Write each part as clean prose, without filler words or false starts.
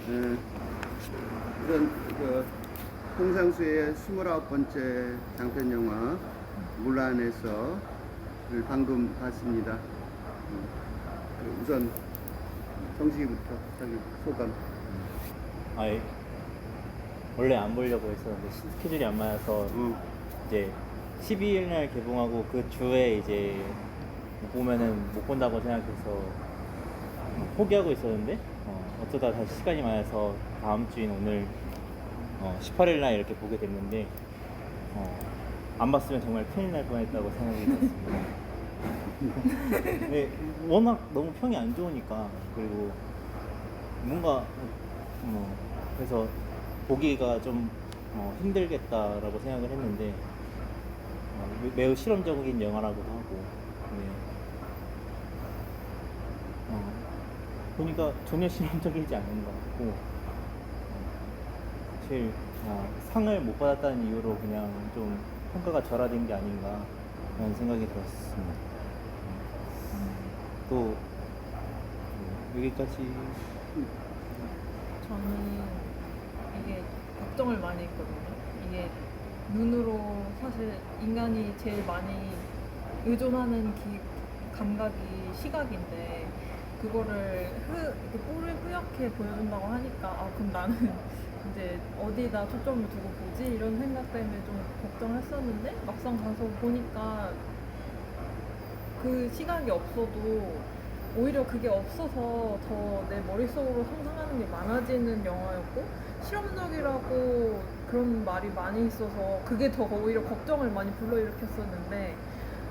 네, 우선 홍상수의 29번째 장편 영화 물안에서를 방금 봤습니다. 우선 정식이부터 자기 소감. 예. 원래 안 보려고 했었는데 스케줄이 안 맞아서 이제 12일 날 개봉하고 그 주에 이제 못 보면은 못 본다고 생각해서 포기하고 있었는데 어쩌다 다시 시간이 맞아서 다음 주인 오늘 18일 날 이렇게 보게 됐는데 안 봤으면 정말 큰일 날 뻔했다고 생각이 들었습니다. 네, 워낙 너무 평이 안 좋으니까, 그리고 뭔가 그래서 보기가 좀 힘들겠다라고 생각을 했는데 매우 실험적인 영화라고도 하고, 네. 보니까 전혀 실험적이지 않은 것 같고, 사실 상을 못 받았다는 이유로 그냥 좀 평가가 절하된 게 아닌가 라는 생각이 들었습니다. 또 여기까지. 저는 이게 걱정을 많이 했거든요. 이게 눈으로 사실 인간이 제일 많이 의존하는 감각이 시각인데, 그거를 이렇게 뿔을 뿌옇게 보여준다고 하니까 그럼 나는 이제 어디다 초점을 두고 보지? 이런 생각 때문에 좀 걱정했었는데, 막상 가서 보니까 그 시각이 없어도 오히려 그게 없어서 더 내 머릿속으로 상상하는 게 많아지는 영화였고, 실험적이라고 그런 말이 많이 있어서 그게 더 오히려 걱정을 많이 불러일으켰었는데,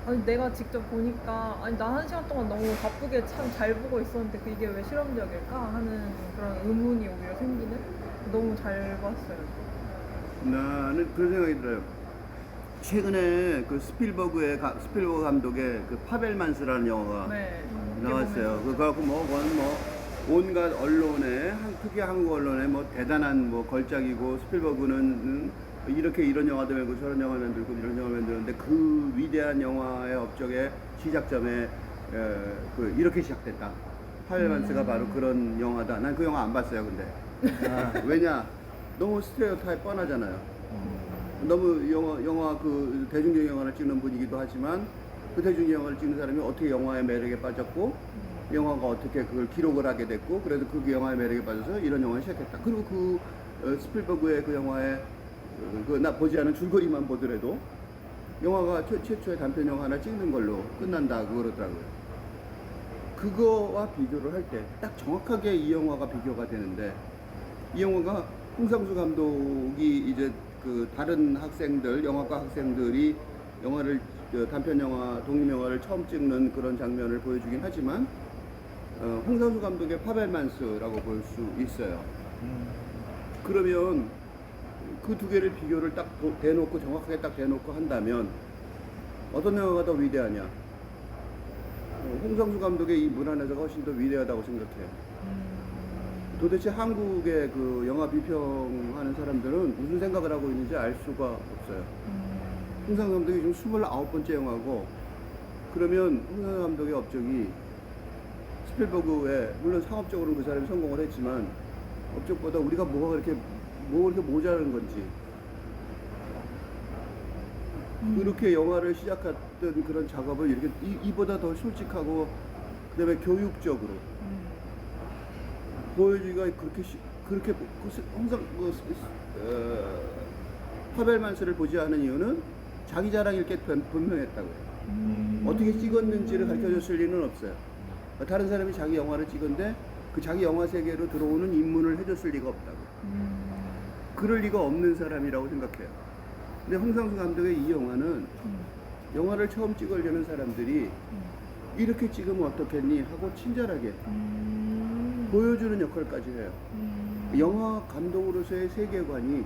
아니 내가 직접 보니까 나 1시간 동안 너무 바쁘게 참 잘 보고 있었는데 이게 왜 실험적일까 하는 그런 의문이 오히려 생기는, 너무 잘 봤어요. 나는 그런 생각이 들어요. 최근에 그 스필버그 감독의 그 파벨만스라는 영화가 나왔어요. 그거하고 온갖 언론에, 특히 한국 언론에 대단한 걸작이고, 스필버그는 이런 영화도 만들고 저런 영화 만들고 이런 영화 만드는데, 그 위대한 영화의 업적의 시작점에 이렇게 시작됐다. 파벨만스가 바로 그런 영화다. 난 그 영화 안 봤어요, 근데. 왜냐? 너무 스테레오타입 뻔하잖아요. 너무 영화 그 대중적 영화를 찍는 분이기도 하지만, 그 대중적 영화를 찍는 사람이 어떻게 영화의 매력에 빠졌고, 영화가 어떻게 그걸 기록을 하게 됐고, 그래서 그 영화의 매력에 빠져서 이런 영화를 시작했다. 그리고 스필버그의 그 영화에 나 보지 않은 줄거리만 보더라도 영화가 최초의 단편 영화 하나 찍는 걸로 끝난다 그러더라고요. 그거와 비교를 할 때 딱 정확하게 이 영화가 비교가 되는데, 이 영화가 홍상수 감독이 이제 그 다른 학생들, 영화과 학생들이 영화를 단편 영화, 독립 영화를 처음 찍는 그런 장면을 보여주긴 하지만, 홍상수 감독의 파벨만스라고 볼 수 있어요. 그러면 그 두 개를 비교를 딱 대놓고, 정확하게 딱 대놓고 한다면 어떤 영화가 더 위대하냐? 홍상수 감독의 이 물안에서가 훨씬 더 위대하다고 생각해요. 도대체 한국의 그 영화 비평하는 사람들은 무슨 생각을 하고 있는지 알 수가 없어요. 홍상수 감독이 지금 29번째 영화고, 그러면 홍상수 감독의 업적이 스필버그에, 물론 상업적으로는 그 사람이 성공을 했지만, 업적보다 우리가 뭐가 그렇게 모자란 건지, 그렇게 영화를 시작했던 그런 작업을 이렇게 이보다 더 솔직하고, 그 다음에 교육적으로 보여주기가 그렇게 항상 파벨만스를 보지 않은 이유는 자기 자랑일 게 분명했다고요. 어떻게 찍었는지를 가르쳐 줬을 리는 없어요. 다른 사람이 자기 영화를 찍은데 그 자기 영화 세계로 들어오는 입문을 해줬을 리가 없다고. 그럴 리가 없는 사람이라고 생각해요. 근데 홍상수 감독의 이 영화는 영화를 처음 찍으려는 사람들이 이렇게 찍으면 어떻겠니 하고 친절하게 보여주는 역할까지 해요. 영화 감독으로서의 세계관이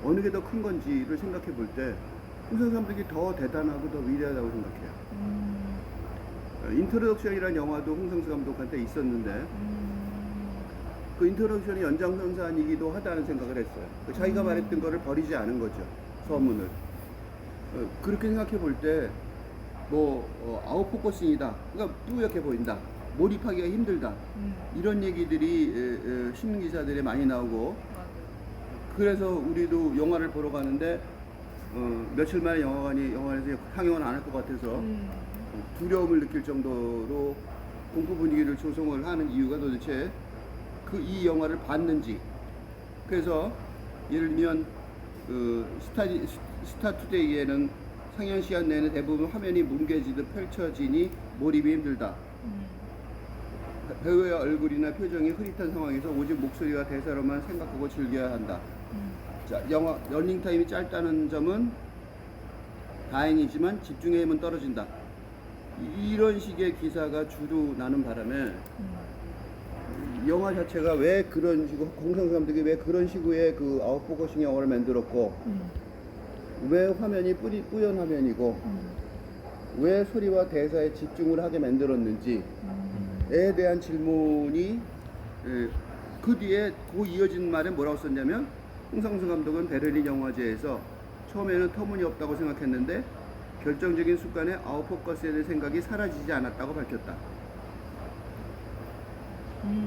어느 게 더 큰 건지를 생각해 볼 때 홍상수 감독이 더 대단하고 더 위대하다고 생각해요. 인트로덕션이라는 영화도 홍상수 감독한테 있었는데, 그 인트로덕션이 연장선상이기도 하다는 생각을 했어요. 자기가 말했던 거를 버리지 않은 거죠, 서문을. 그렇게 생각해 볼 때 아웃포커싱이다, 그러니까 뿌옇게 보인다, 몰입하기가 힘들다. 이런 얘기들이 신문 기사들에 많이 나오고 맞아요. 그래서 우리도 영화를 보러 가는데 며칠 만에 영화관에서 상영은 안 할 것 같아서 두려움을 느낄 정도로 공포 분위기를 조성을 하는 이유가 도대체 이 영화를 봤는지. 그래서 예를 들면 스타투데이에는 상영 시간 내내 대부분 화면이 뭉개지듯 펼쳐지니 몰입이 힘들다. 배우의 얼굴이나 표정이 흐릿한 상황에서 오직 목소리와 대사로만 생각하고 즐겨야 한다. 자, 영화 러닝타임이 짧다는 점은 다행이지만 집중의 힘은 떨어진다. 이런 식의 기사가 주로 나는 바람에 영화 자체가 왜 그런 식으로 공상 감독이 왜 그런 식의 그 아웃포커싱 영화를 만들었고 왜 화면이 뿌연 화면이고 왜 소리와 대사에 집중을 하게 만들었는지에 대한 질문이 그 뒤에 그 이어진 말에 뭐라고 썼냐면 홍상수 감독은 베를린 영화제에서 처음에는 터무니없다고 생각했는데 결정적인 순간에 아웃포커스에 대한 생각이 사라지지 않았다고 밝혔다.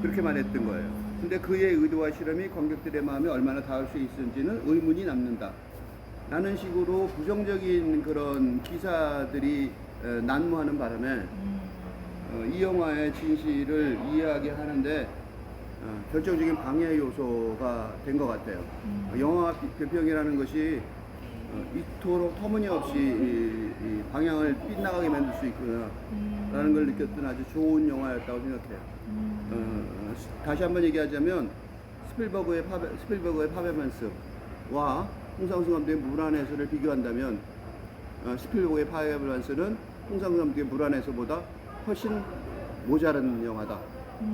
그렇게 말했던 거예요. 근데 그의 의도와 실험이 관객들의 마음에 얼마나 닿을 수 있는지는 의문이 남는다. 라는 식으로 부정적인 그런 기사들이 난무하는 바람에 이 영화의 진실을 이해하게 결정적인 방해 요소가 된 것 같아요. 영화 비평이라는 것이 이토록 터무니없이 이 방향을 빗나가게 만들 수 있구나 라는 걸 느꼈던 아주 좋은 영화였다고 생각해요. 다시 한번 얘기하자면 스필버그의 파벨만스와 홍상수 감독의 무한에서를 비교한다면 스필버그의 파벨만스는 홍상수 감독의 무한에서보다 훨씬 모자란 영화다.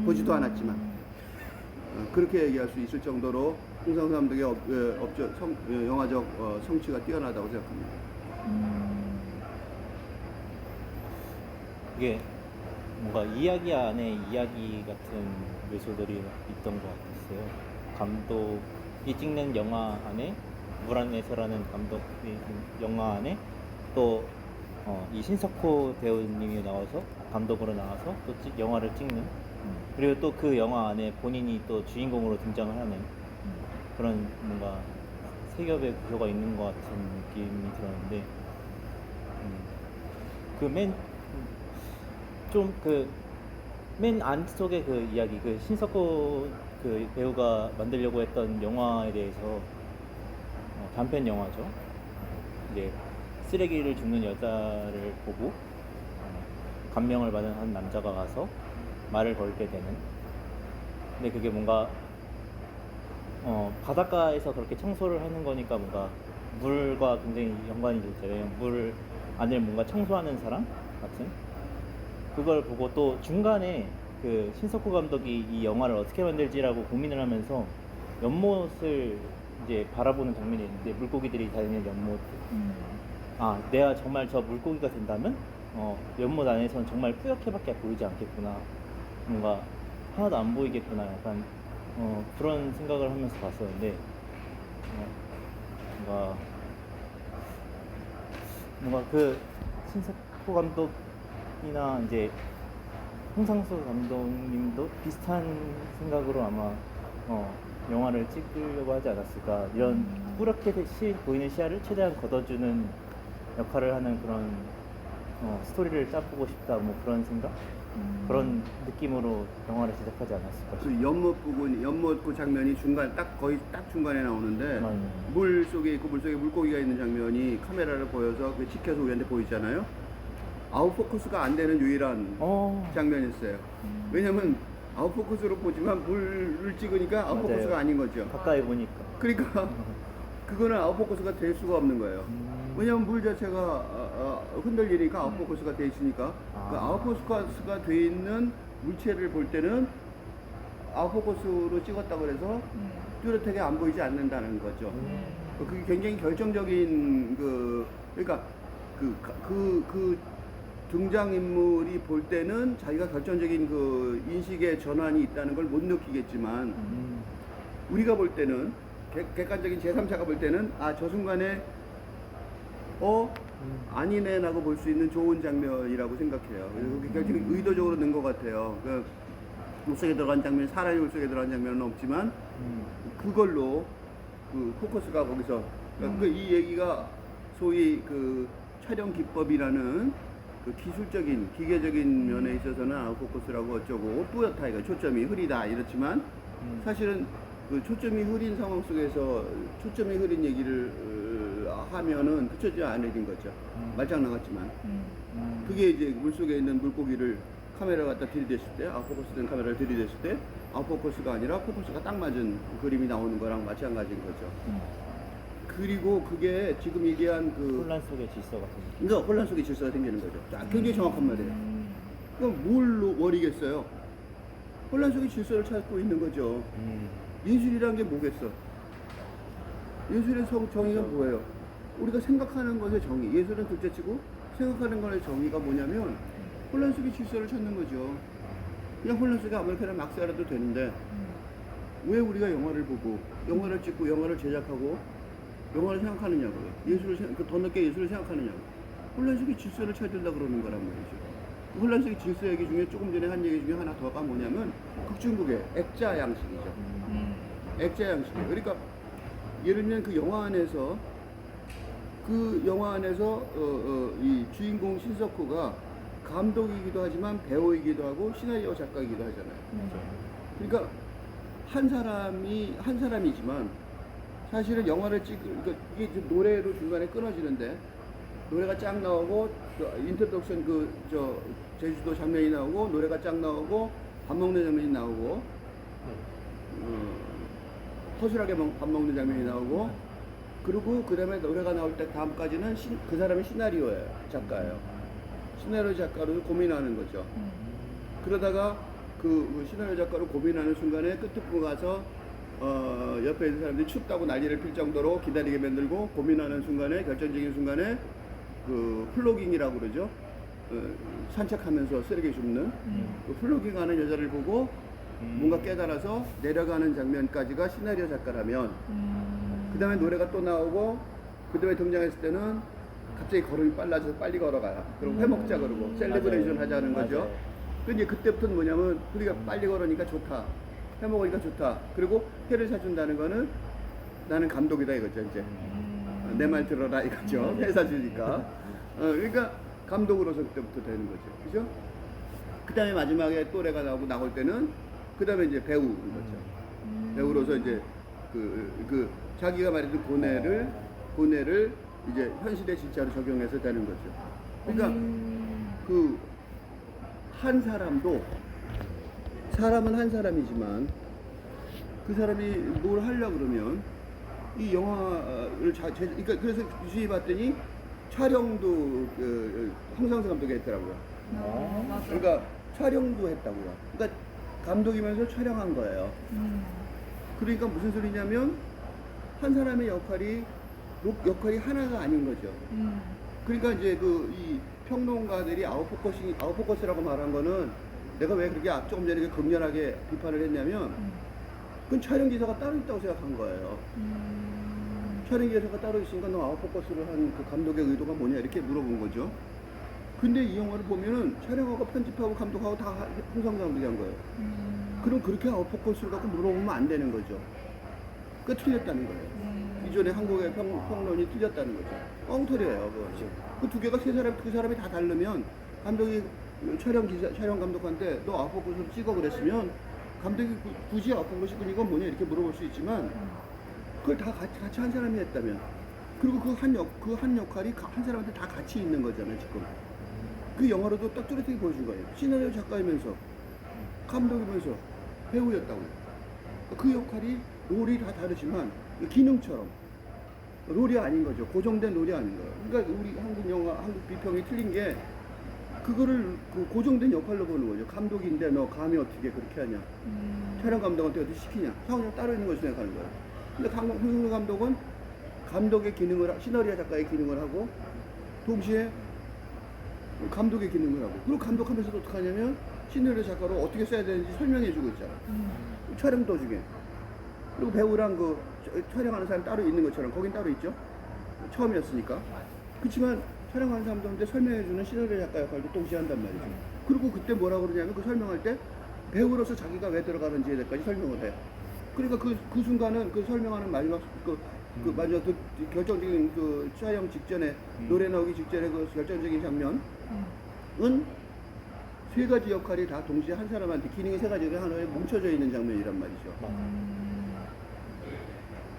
보지도 않았지만 그렇게 얘기할 수 있을 정도로 홍상수 감독의 영화적 성취가 뛰어나다고 생각합니다. 이게 뭔가 이야기 안에 이야기 같은 요소들이 있던 것 같았어요. 감독이 찍는 영화 안에 무란에서라는 감독의 영화 안에 또 이 신석호 배우님이 나와서 감독으로 나와서 또 영화를 찍는 그리고 또 그 영화 안에 본인이 또 주인공으로 등장을 하는 그런 뭔가 세 겹의 구조가 있는 것 같은 느낌이 들었는데 맨 안쪽에 그 이야기 그 신석호 그 배우가 만들려고 했던 영화에 대해서 단편 영화죠. 이제 쓰레기를 줍는 여자를 보고 감명을 받은 한 남자가 가서 말을 걸게 되는. 근데 그게 뭔가 바닷가에서 그렇게 청소를 하는 거니까 뭔가 물과 굉장히 연관이 있잖아요. 물 안을 뭔가 청소하는 사람 같은. 그걸 보고 또 중간에 그 신석호 감독이 이 영화를 어떻게 만들지라고 고민을 하면서 연못을 이제 바라보는 장면이 있는데 물고기들이 다니는 연못. 내가 정말 저 물고기가 된다면 연못 안에서는 정말 뿌옇게밖에 보이지 않겠구나. 뭔가 하나도 안 보이겠구나. 약간 그런 생각을 하면서 봤었는데 뭔가 그 신석호 감독이나 이제 홍상수 감독님도 비슷한 생각으로 아마 영화를 찍으려고 하지 않았을까. 이런 뿌옇게 보이는 시야를 최대한 걷어주는 역할을 하는 그런 스토리를 짜보고 싶다, 뭐 그런 생각? 그런 느낌으로 영화를 제작하지 않았을까. 그 연못 그 장면이 거의 딱 중간에 나오는데 물 속에 있고 물 속에 물고기가 있는 장면이 카메라를 보여서 그 찍혀서 우리한테 보이잖아요. 아웃포커스가 안 되는 유일한 장면이었어요. 왜냐면 아웃포커스로 보지만 물을 찍으니까 아웃포커스가 맞아요. 아닌 거죠. 가까이 보니까. 그러니까 그거는 아웃포커스가 될 수가 없는 거예요. 왜냐면 물 자체가 흔들리니까 아웃포커스가 돼 있으니까 그 아웃포커스가 돼 있는 물체를 볼 때는 아웃포커스로 찍었다고 해서 뚜렷하게 안 보이지 않는다는 거죠. 그게 굉장히 결정적인 그러니까 그 등장인물이 볼 때는 자기가 결정적인 그 인식의 전환이 있다는 걸 못 느끼겠지만 우리가 볼 때는 객관적인 제3자가 볼 때는 저 순간에 아니네라고 볼 수 있는 좋은 장면이라고 생각해요. 그러니까 지금 의도적으로 넣은 것 같아요. 그 물속에 들어간 장면, 사람이 물속에 들어간 장면은 없지만 그걸로 그 포커스가 거기서 그러니까 이 얘기가 소위 그 촬영 기법이라는 그 기술적인 기계적인 면에 있어서는 아웃포커스라고 어쩌고 뿌옇다 이거 초점이 흐리다 이렇지만 사실은 그 초점이 흐린 상황 속에서 초점이 흐린 얘기를 하면은 그 초점이 안 흐린 거죠. 말장난 같지만 그게 이제 물속에 있는 물고기를 카메라 갖다 들이댔을 때 아웃포커스 된 카메라를 들이댔을 때 아웃포커스가 아니라 포커스가 딱 맞은 그림이 나오는 거랑 마찬가지인 거죠. 그리고 그게 지금 얘기한 그 혼란 속의 질서 같은 거. 그러니까 혼란 속에 질서가 생기는 거죠. 굉장히 정확한 말이에요. 그럼 뭘 원이겠어요? 혼란 속의 질서를 찾고 있는 거죠. 예술이란 게 뭐겠어? 예술의 정의가 뭐예요? 우리가 생각하는 것의 정의, 예술은 둘째치고 생각하는 것의 정의가 뭐냐면 혼란 속의 질서를 찾는 거죠. 그냥 혼란 속에 아무렇게나 막 살아도 되는데 왜 우리가 영화를 보고 영화를 찍고 영화를 제작하고 영화를 생각하느냐고요. 더 넓게 예술을 생각하느냐고. 혼란 속의 질서를 찾으려고 그러는 거란 말이죠. 그 혼란 속의 질서 얘기 중에 조금 전에 한 얘기 중에 하나 더가 뭐냐면 극중국의 액자 양식이죠. 액자 양식이에요. 그러니까 예를 들면 그 영화 안에서 이 주인공 신석호가 감독이기도 하지만 배우이기도 하고 시나리오 작가이기도 하잖아요. 그러니까 한 사람이지만 사실은 영화를 그러니까 이게 노래로 중간에 끊어지는데 노래가 쫙 나오고 인트로덕션 제주도 장면이 나오고 노래가 쫙 나오고 밥 먹는 장면이 나오고 허술하게 밥 먹는 장면이 나오고 그리고 그 다음에 노래가 나올 때 다음까지는 그 사람이 시나리오예요. 작가예요. 시나리오 작가로 고민하는 거죠. 그러다가 그 시나리오 작가로 고민하는 순간에 끝부분 가서 옆에 있는 사람들이 춥다고 난리를 필 정도로 기다리게 만들고 고민하는 순간에 결정적인 순간에 그 플로깅이라고 그러죠. 산책하면서 쓰레기 줍는 그 플로깅하는 여자를 보고 뭔가 깨달아서 내려가는 장면까지가 시나리오 작가라면 그 다음에 노래가 또 나오고 그 다음에 등장했을 때는 갑자기 걸음이 빨라져서 빨리 걸어가라. 그리고 회먹자 그러고 셀레브레이션 하자는 거죠. 근데 그때부터는 뭐냐면 우리가 빨리 걸으니까 좋다. 해먹으니까 좋다. 그리고 회를 사준다는 거는 나는 감독이다 이거죠 이제. 내 말 들어라 이거죠. 회 사주니까. 그러니까 감독으로서 그때부터 되는 거죠. 그죠? 그 다음에 마지막에 또래가 나올 때는 그 다음에 이제 배우인 거죠. 배우로서 이제 그 자기가 말했던 고뇌를 이제 현실에 진짜로 적용해서 되는 거죠. 그러니까 그 한 사람도 사람은 한 사람이지만 그 사람이 뭘 하려고 그러면 이 영화를 그러니까 그래서 유심히 봤더니 촬영도 황상수 감독이 했더라고요. 맞아. 그러니까 촬영도 했다고요. 그러니까 감독이면서 촬영한 거예요. 그러니까 무슨 소리냐면 한 사람의 역할이 하나가 아닌 거죠. 그러니까 이제 이 평론가들이 아웃포커스라고 말한 거는 내가 왜 그렇게 조금 전에 극렬하게 비판을 했냐면 그건 촬영 기사가 따로 있다고 생각한 거예요. 촬영 기사가 따로 있으니까 너 아웃포커스를 한 그 감독의 의도가 뭐냐 이렇게 물어본 거죠. 근데 이 영화를 보면은 촬영하고 편집하고 감독하고 다 홍상수 감독이 한 거예요. 그럼 그렇게 아웃포커스를 갖고 물어보면 안 되는 거죠. 그러니까 틀렸다는 거예요. 이전에 한국의 평론이 틀렸다는 거죠. 엉터리예요. 그 두 개가 그 사람이 다 다르면 감독이 촬영 감독한테 너 아웃포커스를 찍어 그랬으면 감독이 굳이 아웃포커스군 이건 뭐냐 이렇게 물어볼 수 있지만 그걸 다 같이 한 사람이 했다면 그리고 그 한 역할이 한 사람한테 다 같이 있는 거잖아요 지금. 그 영화로도 딱 뚜렷하게 보여준 거예요. 시나리오 작가이면서 감독이면서 배우였다고. 그 역할이 롤이 다 다르지만 기능처럼 롤이 아닌 거죠. 고정된 롤이 아닌 거예요. 그러니까 우리 한국 비평이 틀린 게 그거를 고정된 역할로 보는 거죠. 감독인데 너 감히 어떻게 그렇게 하냐. 촬영 감독한테 어떻게 시키냐. 상황이 따로 있는 것을 생각하는 거예요. 근데 황상수 감독은 감독의 기능을 시나리오 작가의 기능을 하고 동시에 감독의 기능을 하고 그리고 감독하면서도 어떻게 하냐면 시나리오 작가로 어떻게 써야 되는지 설명해 주고 있잖아. 촬영 도중에. 그리고 배우랑 촬영하는 사람 따로 있는 것처럼 거긴 따로 있죠. 처음이었으니까. 그렇지만 촬영하는 사람들한테 설명해주는 시나리오 작가 역할도 동시에 한단 말이죠. 그리고 그때 뭐라 그러냐면 그 설명할 때 배우로서 자기가 왜 들어가는지에 대해서까지 설명을 해요. 그러니까 그 순간은 그 설명하는 마지막 마지막 그 결정적인 그 촬영 직전에 노래 나오기 직전에 그 결정적인 장면은 세 가지 역할이 다 동시에 한 사람한테 기능이 세 가지가 하나에 뭉쳐져 있는 장면이란 말이죠.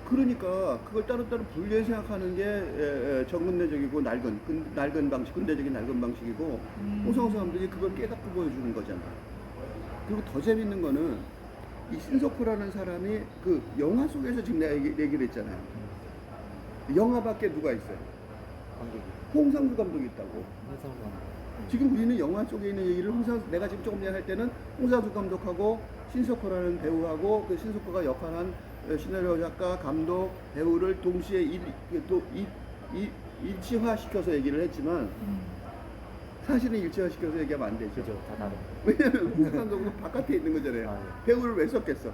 그러니까 그걸 따로따로 분리해 생각하는 게 정근대적이고 낡은 방식, 근대적인 낡은 방식이고 홍성수 감독이 그걸 깨닫고 보여주는 거잖아. 그리고 더 재밌는 거는 이 신석호라는 사람이 그 영화 속에서 지금 내가 얘기를 했잖아요. 영화밖에 누가 있어요? 감독이. 홍상수 감독이 있다고. 홍상수 감독. 지금 우리는 영화 속에 있는 얘기를 내가 지금 조금 전에 할 때는 홍상수 감독하고 신석호라는 배우하고 그 신석호가 역할한 시나리오 작가, 감독, 배우를 동시에 일치화시켜서 얘기를 했지만 사실은 일치화시켜서 얘기하면 안 되죠. 그죠, 다 다르. 왜냐면 홍상수 감독은 바깥에 있는 거잖아요. 아, 네. 배우를 왜 썼겠어?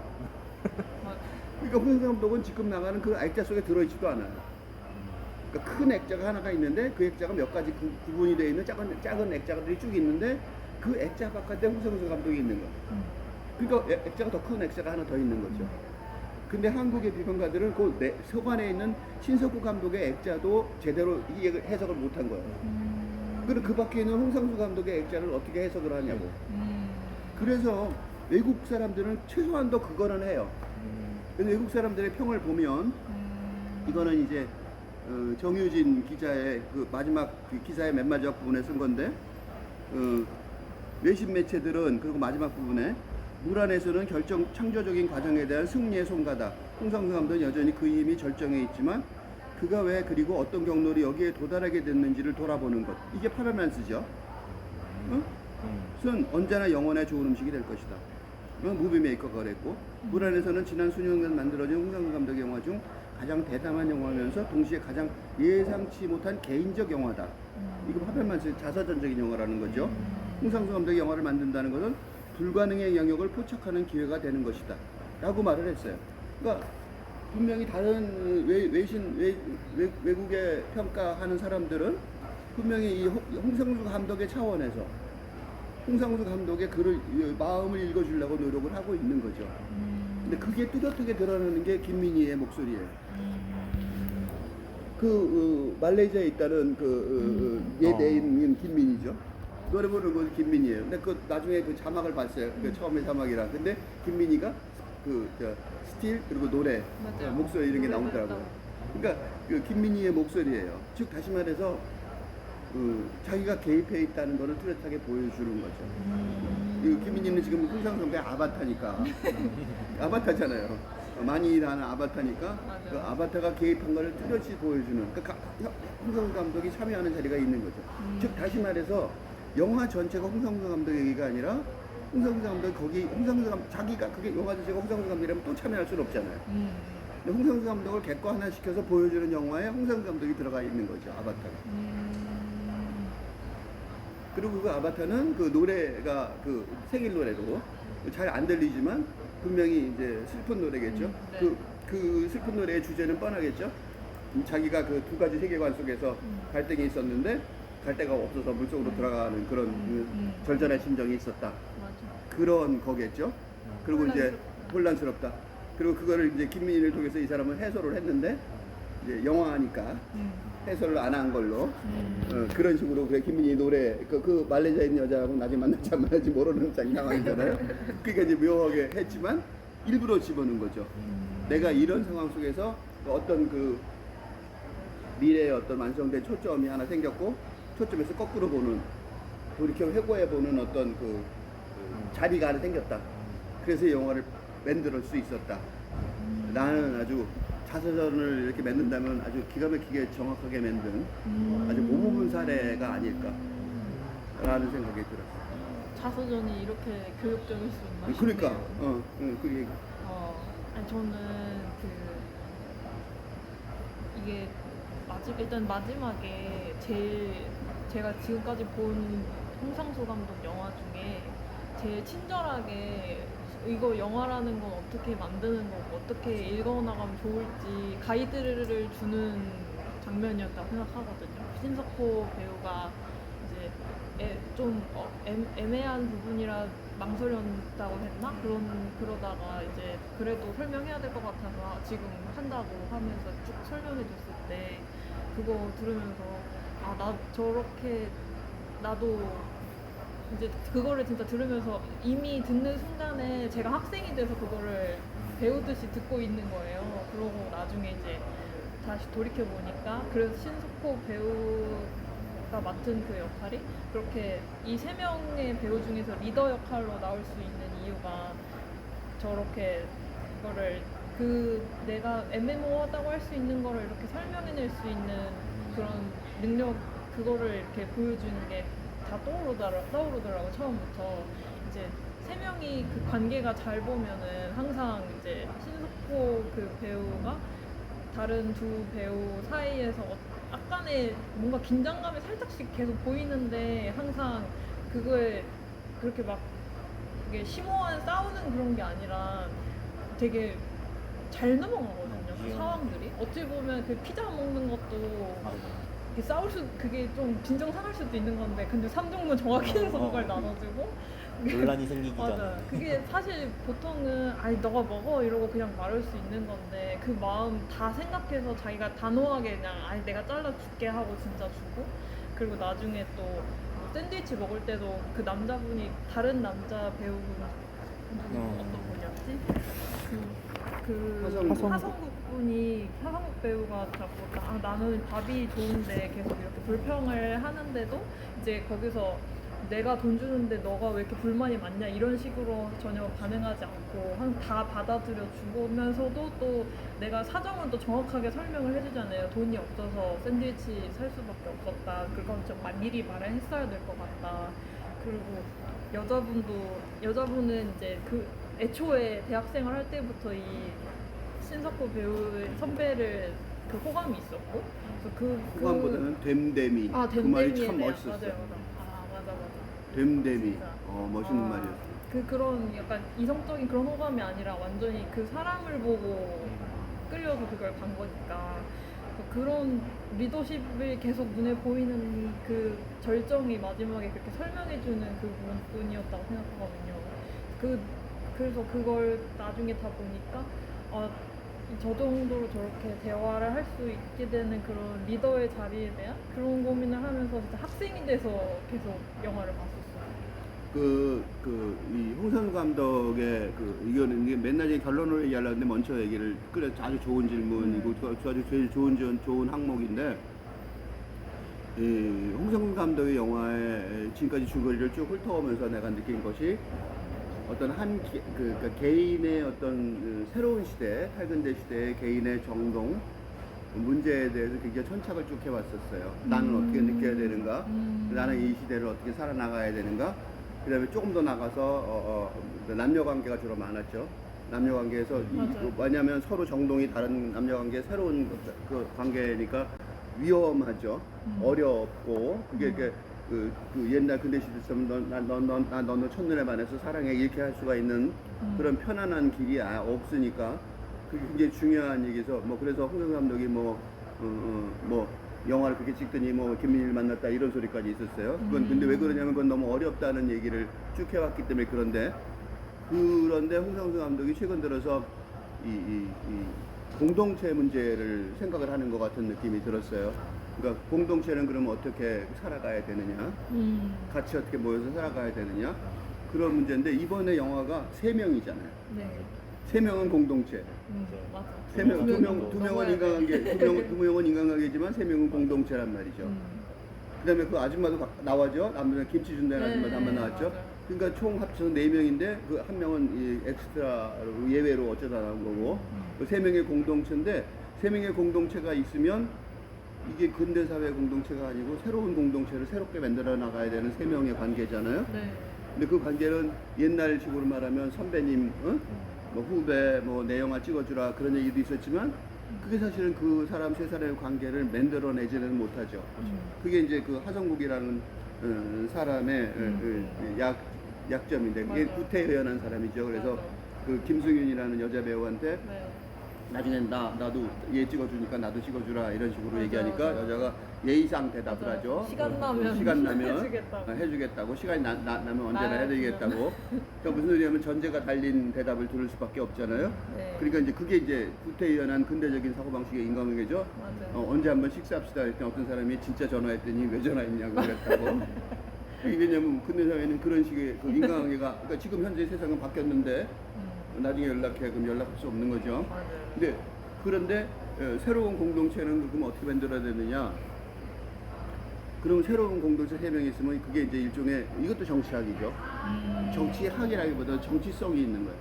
그러니까 홍상수 감독은 지금 나가는 그 액자 속에 들어있지도 않아요. 그러니까 큰 액자가 하나가 있는데 그 액자가 몇 가지 구분이 되어 있는 작은 액자들이 쭉 있는데 그 액자 바깥에 홍상수 감독이 있는 거예요. 그러니까 액자가 더 큰 액자가 하나 더 있는 거죠. 근데 한국의 비평가들은 그 서관에 있는 신석구 감독의 액자도 제대로 해석을 못한 거예요. 그리고 그 밖에 있는 홍상수 감독의 액자를 어떻게 해석을 하냐고. 그래서 외국 사람들은 최소한도 그거는 해요. 근데 외국 사람들의 평을 보면 이거는 이제 정유진 기자의 그 마지막 그 기사의 맨 마지막 부분에 쓴 건데 외신 매체들은 그리고 마지막 부분에 물 안에서는 창조적인 과정에 대한 승리의 손가다. 홍상수 감독은 여전히 그 힘이 절정에 있지만 그가 왜 그리고 어떤 경로로 여기에 도달하게 됐는지를 돌아보는 것. 이게 파라만스죠. 은 언제나 영원의 좋은 음식이 될 것이다. 무비 메이커가 그랬고 물 안에서는 지난 수년간 만들어진 홍상수 감독의 영화 중 가장 대담한 영화면서 동시에 가장 예상치 못한 개인적 영화다. 이거 파벨만스의 자서전적인 영화라는 거죠. 홍상수 감독의 영화를 만든다는 것은 불가능의 영역을 포착하는 기회가 되는 것이다 라고 말을 했어요. 그러니까 분명히 다른 외국의 평가하는 사람들은 분명히 이 홍상수 감독의 차원에서 홍상수 감독의 글을 마음을 읽어주려고 노력을 하고 있는 거죠. 근데 그게 뚜렷하게 드러나는 게 김민희의 목소리예요. 말레이시아에 있다는 예대인 김민희죠. 노래 부르는 건 김민희예요. 근데 나중에 그 자막을 봤어요. 그 처음에 자막이라. 근데 김민희가 스틸 그리고 노래 목소리 이런 게 나오더라고요. 그러니까 그 김민희의 목소리예요. 즉 다시 말해서 자기가 개입해 있다는 거를 뚜렷하게 보여주는 거죠. 김민희는 지금 홍상수 감독의 아바타니까 아바타잖아요. 많이 일하는 아바타니까 그 아바타가 개입한 거를 뚜렷이 보여주는. 그러니까 홍상수 감독이 참여하는 자리가 있는 거죠. 즉 다시 말해서 영화 전체가 홍상수 감독 얘기가 아니라 홍상수 감독이 자기가 그게 영화 전체가 홍상수 감독이라면 또 참여할 수는 없잖아요. 근데 홍상수 감독을 객관화시켜서 보여주는 영화에 홍상수 감독이 들어가 있는 거죠. 아바타가. 그리고 그 아바타는 그 노래가 그 생일 노래로 잘 안 들리지만 분명히 이제 슬픈 노래겠죠. 네. 그 슬픈 노래의 주제는 뻔하겠죠. 자기가 그 두 가지 세계관 속에서 갈등이 있었는데 갈 데가 없어서 물속으로 들어가는 그런 절절한 심정이 있었다. 맞아. 그런 거겠죠. 그리고 이제 혼란스럽다. 그리고 그거를 이제 김민희를 통해서 이 사람은 해설을 했는데 이제 영화니까 해설을 안 한 걸로 그런 식으로 그래 김민희 노래 그 말레이시아에 있는 여자하고 나중에 만날지 안 만날지 모르는 상황이잖아요. 그러니까 이제 묘하게 했지만 일부러 집어넣은 거죠. 내가 이런 상황 속에서 어떤 그 미래의 어떤 완성된 초점이 하나 생겼고 초점에서 거꾸로 보는 돌이켜 회고해 보는 어떤 그 자리가 하나 생겼다. 그래서 이 영화를 만들 수 있었다. 나는 아주 자서전을 이렇게 만든다면 아주 기가 막히게 정확하게 만든 아주 모범 사례가 아닐까라는 생각이 들었어요. 자서전이 이렇게 교육적일 수 있나 싶네요. 그러니까 그게 아니 저는 이게 일단 마지막에 제가 지금까지 본 홍상수 감독 영화 중에 제일 친절하게 이거 영화라는 건 어떻게 만드는 거고 어떻게 읽어나가면 좋을지 가이드를 주는 장면이었다고 생각하거든요. 신석호 배우가 이제 애매한 부분이라 망설였다고 했나? 그러다가 이제 그래도 설명해야 될 것 같아서 지금 한다고 하면서 쭉 설명해 줬을 때 그거 들으면서 아, 나 저렇게 나도 이제 그거를 진짜 들으면서 이미 듣는 순간에 제가 학생이 돼서 그거를 배우듯이 듣고 있는 거예요. 그러고 나중에 이제 다시 돌이켜 보니까 그래서 신석호 배우가 맡은 그 역할이 그렇게 이 세 명의 배우 중에서 리더 역할로 나올 수 있는 이유가 저렇게 그거를 내가 애매모호하다고 할 수 있는 거를 이렇게 설명해낼 수 있는 그런 능력 그거를 이렇게 보여주는 게 다 떠오르더라고 처음부터. 이제 세 명이 그 관계가 잘 보면은 항상 이제 신석호 그 배우가 다른 두 배우 사이에서 약간의 뭔가 긴장감이 살짝씩 계속 보이는데 항상 그거에 그렇게 막 이게 심오한 싸우는 그런 게 아니라 되게 잘 넘어가거든요. 그 상황들이. 어찌 보면 그 피자 먹는 것도 이게 그게 좀 빈정 상할 수도 있는 건데 근데 3등분 정확히 해서 그걸 나눠주고 논란이 생기기 전에. 맞아. 그게 사실 보통은 아니 너가 먹어 이러고 그냥 말할 수 있는 건데 그 마음 다 생각해서 자기가 단호하게 그냥 아니 내가 잘라줄게 하고 진짜 주고 그리고 나중에 또 샌드위치 먹을 때도 그 남자분이 다른 남자 배우분 어떤 분이었지? 하성국 배우가 자꾸 나는 밥이 좋은데 계속 이렇게 불평을 하는데도 이제 거기서 내가 돈 주는데 너가 왜 이렇게 불만이 많냐 이런 식으로 전혀 반응하지 않고 다 받아들여 주면서도 또 내가 사정은 또 정확하게 설명을 해주잖아요. 돈이 없어서 샌드위치 살 수밖에 없었다. 그건 좀 미리 말했어야 될 것 같다. 그리고 여자분은 이제 그 애초에 대학생활 할 때부터 이 신석호 배우의 선배를 그 호감이 있었고 그래서 호감보다는 됨됨이. 그 말이 참 멋있었어. 맞아. 됨됨이. 진짜. 멋있는 말이었어. 그런 약간 이성적인 그런 호감이 아니라 완전히 그 사람을 보고 끌려서 그걸 간 거니까 그런 리더십을 계속 눈에 보이는 그 절정이 마지막에 그렇게 설명해주는 그 부분이었다고 생각하거든요. 그래서 그걸 나중에 다 보니까 저 정도로 저렇게 대화를 할 수 있게 되는 그런 리더의 자리에 대한 그런 고민을 하면서 진짜 학생이 돼서 계속 영화를 봤었어요. 이 홍상수 감독의 이게 맨날 결론을 얘기하려는데 먼저 얘기를 아주 좋은 질문이고 아주 제일 좋은 항목인데 이 홍상수 감독의 영화의 지금까지 줄거리를 쭉 훑어오면서 내가 느낀 것이 어떤 그러니까 개인의 어떤 새로운 시대, 탈근대 시대의 개인의 정동 문제에 대해서 굉장히 천착을 쭉 해왔었어요. 나는 어떻게 느껴야 되는가? 나는 이 시대를 어떻게 살아나가야 되는가? 그 다음에 조금 더 나가서 남녀관계가 주로 많았죠. 남녀관계에서 왜냐하면 서로 정동이 다른 남녀관계 새로운 그 관계니까 위험하죠. 어렵고 그게 그 옛날 근대 시대처럼 너 첫눈에 반해서 사랑해 이렇게 할 수가 있는 그런 편안한 길이 없으니까 그게 굉장히 중요한 얘기죠. 그래서 홍상수 감독이 영화를 그렇게 찍더니 김민희를 만났다 이런 소리까지 있었어요. 그건 근데 왜 그러냐면 그건 너무 어렵다는 얘기를 쭉 해왔기 때문에 그런데 홍상수 감독이 최근 들어서 이 공동체 문제를 생각을 하는 것 같은 느낌이 들었어요. 그러니까 공동체는 그러면 어떻게 살아가야 되느냐, 같이 어떻게 모여서 살아가야 되느냐 그런 문제인데 이번에 영화가 3명이잖아요. 네. 3명은 공동체. 맞아. 두 명은 인간관계, 두 명은 인간관계지만 3명은 공동체란 말이죠. 그다음에 그 아줌마도 나와죠. 남자 김치 준다는 아줌마도 한번 나왔죠. 맞아요. 그러니까 총 합쳐서 4명인데 그 한 명은 이 엑스트라로 예외로 어쩌다 나온 거고 그 3명의 공동체인데 3명의 공동체가 있으면 이게 근대사회 공동체가 아니고 새로운 공동체를 새롭게 만들어 나가야 되는 3명의 관계잖아요. 네. 근데 그 관계는 옛날식으로 말하면 선배님, 후배, 내 영화 찍어주라 그런 얘기도 있었지만 그게 사실은 그 사람 세 사람의 관계를 만들어내지는 못하죠. 그게 이제 그 하성국이라는 사람의 약점인데 그게 맞아요. 구태의연한 사람이죠. 그래서 맞아. 그 김승윤이라는 여자 배우한테 네. 나중에 나도 얘 찍어주니까 나도 찍어주라 이런 식으로 맞아, 얘기하니까 맞아. 여자가 예의상 대답을 맞아. 하죠. 시간 나면 시간 나면 해주겠다고. 해주겠다고. 시간이 나면 언제나 나야 해드리겠다고. 그러니까 무슨 소리냐면 전제가 달린 대답을 들을 수밖에 없잖아요. 네. 그러니까 이제 그게 이제 구태의연한 근대적인 사고방식의 인간관계죠. 맞아요. 언제 한번 식사합시다 했더니 어떤 사람이 진짜 전화했더니 왜 전화했냐고 그랬다고. 이게 왜냐면 근대 사회는 그런 식의 그 인간관계가 그러니까 지금 현재 세상은 바뀌었는데 나중에 연락해 그럼 연락할 수 없는 거죠. 맞아요. 그런데 새로운 공동체는 그럼 어떻게 만들어야 되느냐? 그럼 새로운 공동체 3명이 있으면 그게 이제 일종의 이것도 정치학이죠. 정치학이라기보다 정치성이 있는 거예요.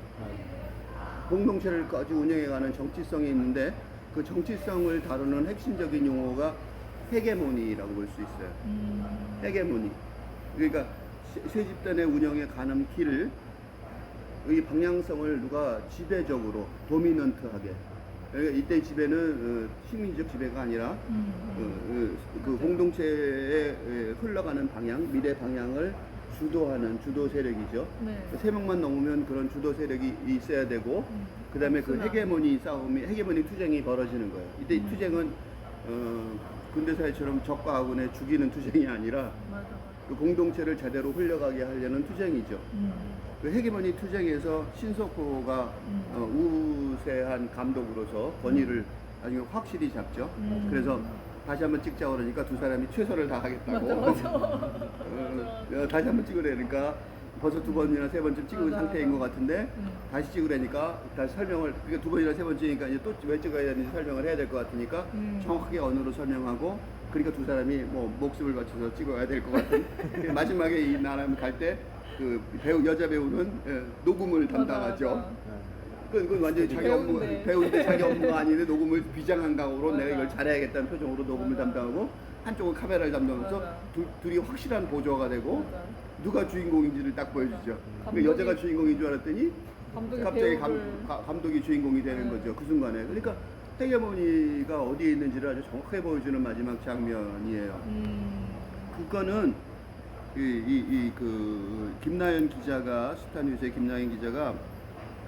공동체를 까지 운영해가는 정치성이 있는데 그 정치성을 다루는 핵심적인 용어가 헤게모니라고 볼 수 있어요. 헤게모니. 그러니까 세 집단의 운영에 가는 길을 이 방향성을 누가 지배적으로 도미넌트하게. 그러니까 이때 지배는 식민지적 지배가 아니라 그 공동체에 흘러가는 방향, 미래 방향을 주도하는 주도 세력이죠. 네. 3명만 넘으면 그런 주도 세력이 있어야 되고, 그 다음에 그 헤게모니 싸움이, 헤게모니 투쟁이 벌어지는 거예요. 이때 이 투쟁은 근대사회처럼 적과 아군의 죽이는 투쟁이 아니라 맞아. 그 공동체를 제대로 흘려가게 하려는 투쟁이죠. 그 헤게모니 투쟁에서 신석호가 우세한 감독으로서 권위를 나중에 확실히 잡죠. 그래서 다시 한번 찍자고 그러니까 두 사람이 최선을 다하겠다고. 맞아. 다시 한번 찍으려니까 벌써 2번이나 3번쯤 찍은 맞아, 상태인 맞아. 것 같은데 다시 찍으려니까 다시 설명을 그러니까 2번이나 3번째니까 이제 또 왜 찍어야 되는지 설명을 해야 될 것 같으니까 정확하게 언어로 설명하고 그러니까 두 사람이 뭐 목숨을 바쳐서 찍어야 될 것 같은 마지막에 이 나람 갈 때 그 배우 여자 배우는 녹음을 담당하죠. 맞아. 그건 완전히 자기 업무 배우인데. 배우인데 자기 업무가 아닌데 녹음을 비장한 각오로 맞아. 내가 이걸 잘해야겠다는 표정으로 녹음을 맞아. 담당하고 한쪽은 카메라를 담당해서 맞아. 둘이 확실한 보조가 되고 맞아. 누가 주인공인지를 딱 보여주죠. 감독이- 여자가 주인공인 줄 알았더니 감독이 갑자기 배우를 감독이 주인공이 되는 네. 거죠. 그 순간에. 그러니까 헤게모니가 어디에 있는지를 아주 정확하게 보여주는 마지막 장면이에요. 그거는 그 김나연 기자가 스타뉴스의 김나연 기자가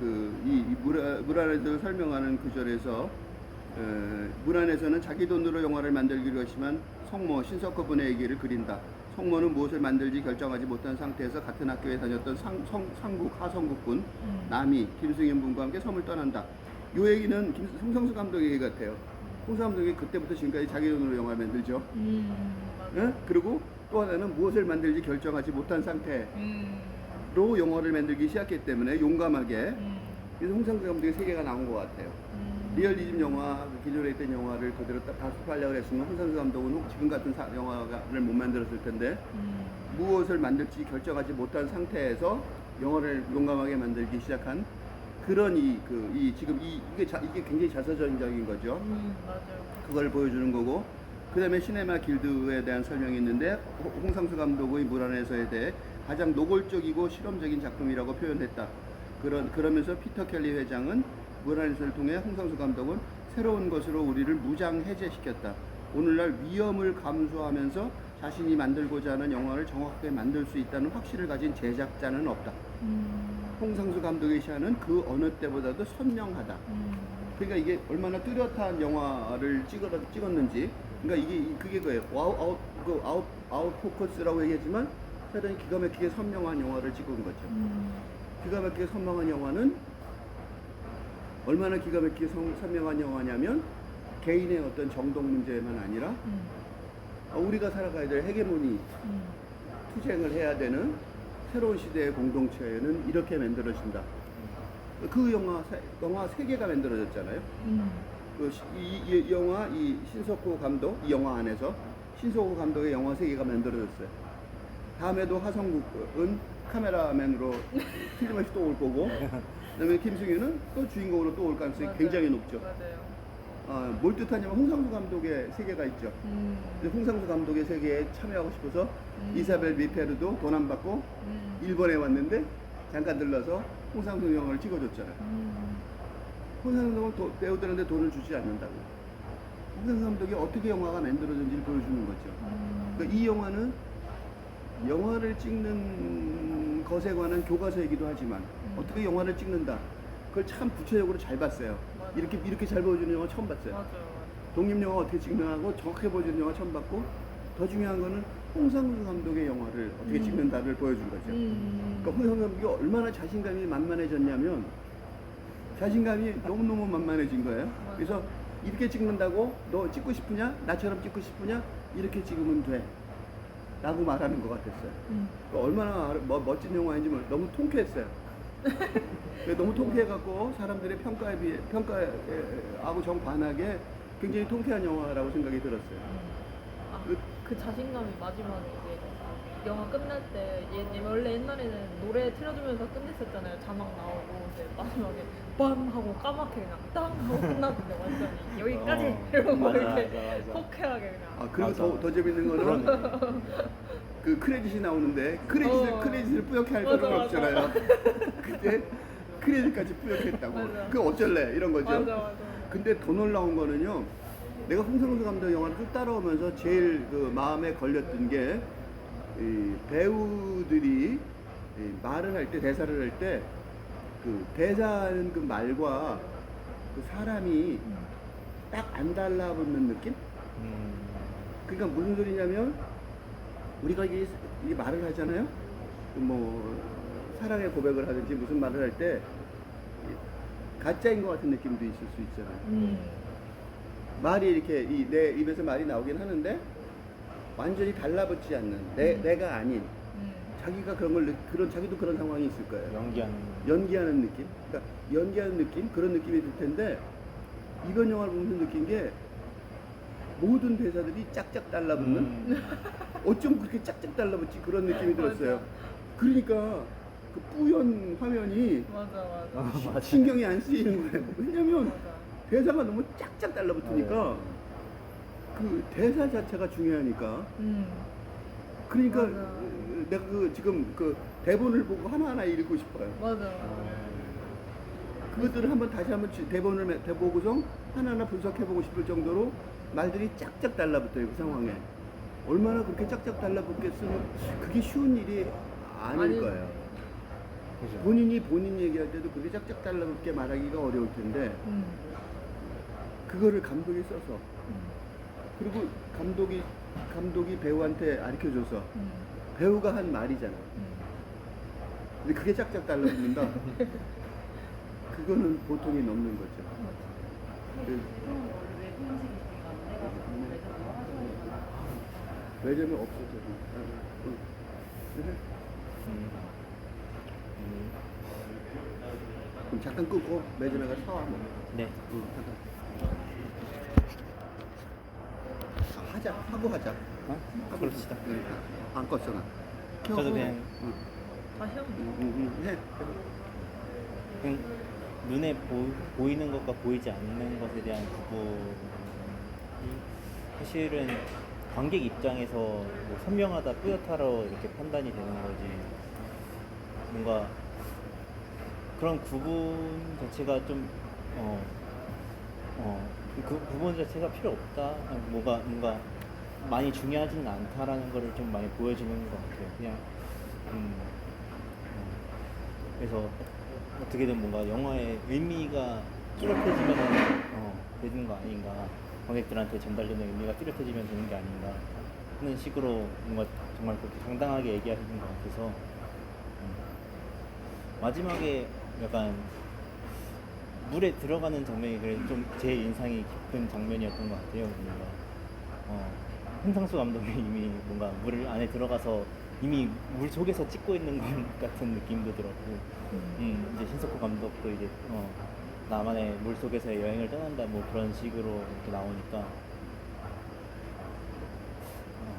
이 물 안에서 설명하는 구절에서 물 안에서는 자기 돈으로 영화를 만들기로 했지만 성모 신석호 분의 얘기를 그린다. 성모는 무엇을 만들지 결정하지 못한 상태에서 같은 학교에 다녔던 상국 하성국군 남이 김승현 분과 함께 섬을 떠난다. 이 얘기는 홍상수 감독의 얘기 같아요. 홍상수 감독이 그때부터 지금까지 자기 돈으로 영화를 만들죠. 맞아. 예? 그리고 또 하나는 무엇을 만들지 결정하지 못한 상태로 영화를 만들기 시작했기 때문에 용감하게 그래서 홍상수 감독의 세계가 나온 것 같아요. 리얼리즘 영화, 기존에 있던 영화를 그대로 딱 다습하려고 했으면 홍상수 감독은 지금 같은 영화를 못 만들었을 텐데 무엇을 만들지 결정하지 못한 상태에서 영화를 용감하게 만들기 시작한 그런 지금 이게 굉장히 자서전적인 거죠. 맞아요. 그걸 보여주는 거고 그 다음에 시네마 길드에 대한 설명이 있는데 홍상수 감독의 물 안에서에 대해 가장 노골적이고 실험적인 작품이라고 표현했다. 그러면서 피터 켈리 회장은 물 안에서를 통해 홍상수 감독은 새로운 것으로 우리를 무장 해제시켰다. 오늘날 위험을 감수하면서 자신이 만들고자 하는 영화를 정확하게 만들 수 있다는 확신을 가진 제작자는 없다. 홍상수 감독의 시야는 그 어느 때보다도 선명하다. 그러니까 이게 얼마나 뚜렷한 영화를 찍었는지, 그러니까 그게 그거예요. 아웃 포커스라고 얘기했지만 사실은 기가 막히게 선명한 영화를 찍은 거죠. 기가 막히게 선명한 영화는 얼마나 기가 막히게 선명한 영화냐면 개인의 어떤 정독 문제만 아니라 우리가 살아가야 될 헤게모니 투쟁을 해야 되는 새로운 시대의 공동체는 이렇게 만들어진다. 그 영화 3개가 만들어졌잖아요. 이 영화, 이 신석호 감독, 이 영화 안에서 신석호 감독의 영화 3개가 만들어졌어요. 다음에도 하성국은 카메라맨으로 틀림없이 또 올 거고, 그다음에 김승윤은 또 주인공으로 또 올 가능성이 맞아요. 굉장히 높죠. 맞아요. 뭘 뜻하냐면 홍상수 감독의 세계가 있죠. 홍상수 감독의 세계에 참여하고 싶어서 이사벨 미페르도 돈 안 받고 일본에 왔는데 잠깐 들러서 홍상수 영화를 찍어줬잖아요. 홍상수 감독은 배우들한테 돈을 주지 않는다고. 홍상수 감독이 어떻게 영화가 만들어졌는지를 보여주는 거죠. 그러니까 이 영화는 영화를 찍는 것에 관한 교과서이기도 하지만 어떻게 영화를 찍는다. 그걸 참 구체적으로 잘 봤어요. 맞아요. 이렇게 잘 보여주는 영화 처음 봤어요. 맞아요. 독립영화 어떻게 찍는하고 정확하게 보여주는 영화 처음 봤고, 더 중요한 거는 홍상수 감독의 영화를 어떻게 찍는다를 보여준 거죠. 그러니까 홍상수 감독이 얼마나 자신감이 만만해졌냐면, 자신감이 너무너무 만만해진 거예요. 그래서 이렇게 찍는다고 너 찍고 싶으냐? 나처럼 찍고 싶으냐? 이렇게 찍으면 돼. 라고 말하는 것 같았어요. 그러니까 얼마나 멋진 영화인지 너무 통쾌했어요. 너무 통쾌해갖고 사람들의 평가하고 정반하게 굉장히 통쾌한 영화라고 생각이 들었어요. 그 자신감이 마지막에 이제 영화 끝날 때 원래 옛날에는 노래 틀어주면서 끝냈었잖아요. 자막 나오고 이제 마지막에 빰 하고 까맣게 그냥 땅 하고 끝났는데 완전히 여기까지 이러고 맞아, 이렇게 맞아. 호쾌하게 그냥. 그리고 맞아. 더 재밌는 거는 그 크레딧이 나오는데 크레딧을 뿌옇게 할 맞아, 필요가 맞아. 없잖아요. 그때 크레딧까지 뿌옇했다고. 맞아. 그 어쩔래 이런 거죠. 맞아. 근데 더 놀라운 거는요. 내가 홍상수 감독 영화를 쭉 따라오면서 제일 그 마음에 걸렸던 게 이 배우들이 이 말을 할 때, 대사를 할 때 그 대사하는 그 말과 그 사람이 딱 안 달라붙는 느낌? 그러니까 무슨 소리냐면, 우리가 이게 말을 하잖아요. 뭐 사랑의 고백을 하든지 무슨 말을 할 때 가짜인 것 같은 느낌도 있을 수 있잖아요. 말이 이렇게 내 입에서 말이 나오긴 하는데 완전히 달라붙지 않는 내가 아닌, 자기가 자기도 그런 상황이 있을 거예요. 연기하는 느낌. 그러니까 연기하는 느낌, 그런 느낌이 들 텐데, 이번 영화를 보면서 느낀 게 모든 대사들이 짝짝 달라붙는, 어쩜 그렇게 짝짝 달라붙지, 그런 느낌이 들었어요. 그러니까 그 뿌연 화면이 맞아. 신경이 안 쓰이는 거예요. 왜냐면 맞아. 대사가 너무 짝짝 달라붙으니까 그 대사 자체가 중요하니까. 그러니까 맞아. 내가 지금 그 대본을 보고 하나하나 읽고 싶어요. 맞아. 그것들을 다시 한번 대본을 보고서 하나하나 분석해보고 싶을 정도로 말들이 짝짝 달라붙어요, 그 상황에. 얼마나 그렇게 짝짝 달라붙겠으면 그게 쉬운 일이 아닐 거예요. 그죠. 본인 얘기할 때도 그게 짝짝 달라붙게 말하기가 어려울 텐데, 그거를 감독이 써서, 그리고 감독이 배우한테 가르쳐줘서 배우가 한 말이잖아. 근데 그게 짝짝 달라붙는다. 그거는 보통이 넘는 거죠. 매점이 없어져. 그럼 잠깐 끊고 매점에 가서 사와 먹어. 네. 잠깐. 하자. 그럽시다. 안 껐어 나. 저도 그냥 다시 한번. 해. 그냥 눈에 보이는 것과 보이지 않는 것에 대한 구분이 사실은 관객 입장에서 뭐 선명하다 뿌옇다로 이렇게 판단이 되는 거지, 뭔가 그런 구분 자체가 좀 그 구분 자체가 필요 없다, 뭔가 많이 중요하지는 않다라는 거를 좀 많이 보여주는 것 같아요. 그냥 그래서 어떻게든 뭔가 영화의 의미가 뚜렷해지면 되는 거 아닌가, 관객들한테 전달되는 의미가 뚜렷해지면 되는 게 아닌가 하는 식으로 뭔가 정말 그렇게 당당하게 얘기하시는 것 같아서 마지막에 약간 물에 들어가는 장면이 좀 제 인상이 깊은 장면이었던 것 같아요. 뭔가 홍상수 감독이 이미 뭔가 물 안에 들어가서 이미 물 속에서 찍고 있는 것 같은 느낌도 들었고, 이제 신석호 감독도 이제 나만의 물 속에서의 여행을 떠난다 뭐 그런 식으로 이렇게 나오니까,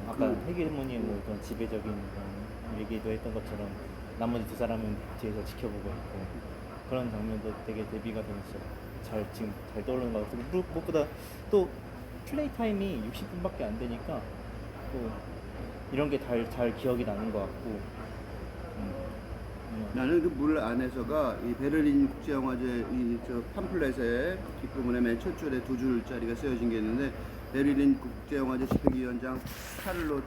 아까 회계모니의 뭐 그런 지배적인 그런 얘기도 했던 것처럼 나머지 두 사람은 뒤에서 지켜보고 있고, 그런 장면도 되게 대비가 되면서 지금 잘 떠오르는 것 같고, 무엇보다 또 플레이 타임이 60분밖에 안 되니까 또 이런 게 잘 기억이 나는 것 같고. 나는 그 물 안에서가 이 베를린 국제영화제 저 팜플렛에 뒷부분에 맨 첫 줄에 2줄짜리가 쓰여진 게 있는데, 베를린 국제영화제 집행위원장 카를로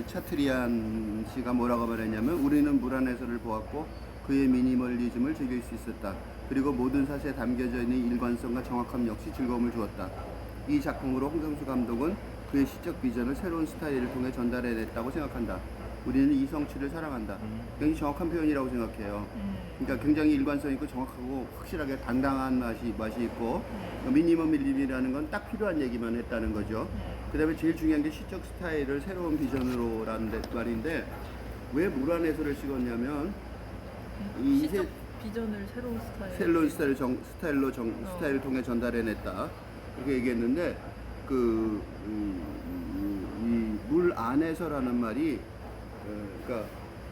차트리안 씨가 뭐라고 말했냐면, 우리는 물 안에서를 보았고 그의 미니멀리즘을 즐길 수 있었다. 그리고 모든 사실에 담겨져 있는 일관성과 정확함 역시 즐거움을 주었다. 이 작품으로 홍상수 감독은 그의 시적 비전을 새로운 스타일을 통해 전달해냈다고 생각한다. 우리는 이 성취를 사랑한다. 굉장히 정확한 표현이라고 생각해요. 그러니까 굉장히 일관성 있고 정확하고 확실하게 당당한 맛이 있고 미니멀리즘이라는 건 딱 필요한 얘기만 했다는 거죠. 그 다음에 제일 중요한 게 시적 스타일을 새로운 비전으로라는 말인데 왜 무란해서를 찍었냐면 이 시적 비전을 새로운 스타일을 통해 전달해냈다 그렇게 얘기했는데 이 물 안에서라는 말이 그러니까